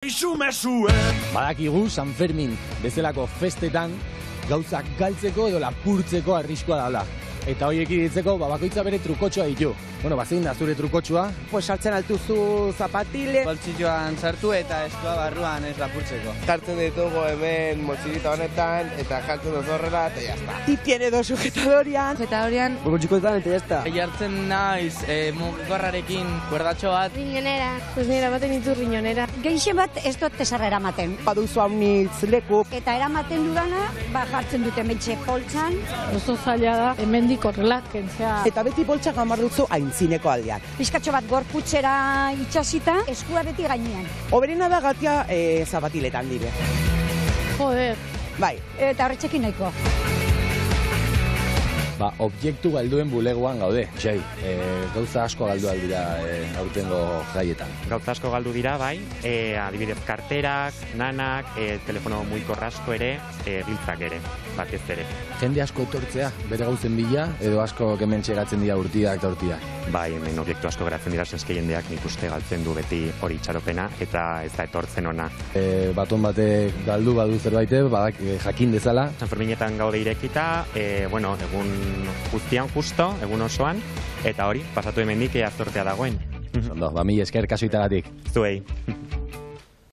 Badakigu San Fermin bezalako festetan gauzak galtzeko edo lapurtzeko arriskua dala. Eta horiek iditzeko bakoitza bere trukotxoa ditu. Bueno, zein da zure trukotxoa? Pues saltzen altuzu zapatile. Boltsilloan sartu eta eskua barruan ez lapurtzeko. Jartzen ditugu hemen motxilita honetan eta jartzen dut horrela eta jazta. Tiene dos sujetadorian. Sujetadorian. Boltsikoetan eta jazta. Jartzen naiz mugikorrarekin kuerdatxo bat. Riñonera, pues nire baten ditu riñonera. Gehixen bat ez dut tesarra eramaten. Baduzu haunitz leku. Eta eramaten dudana, jartzen dute mentxe poltsan. Oso zaila da, hemendik horrela kentzea. Eta beti poltsak hamar dutzu aintzineko aldean. Pizkatxo bat gorputxera itxasita, eskua beti gainean. Oberena da gatia zapatiletan dire. Joder. Bai. Eta horretxekin nahiko. Objektu galduen bulegoan gaude. Xai, gauza asko galdu aldira aurtengo jaietan. Gauza asko galdu dira, bai, adibidez karterak, nanak, telefono mugikorra asko ere, giltzak ere, batez ere. Jende asko etortzea, bere gauzen bila, edo asko hemen txegatzen dira urtiak eta urtiak. Bai, hemen objektu asko geratzen dira, senske jendeak nik uste galtzen du beti hori itxaropena, eta ez da etortzen ona. Baton batek galdu badu zerbait, badak jakin dezala. San Ferminetan gaude irekita, egun guztian justo, egun osoan, eta hori, pasatu hemendik ea zortea dagoen. Ondo, mila esker kasuitagatik. Zuei.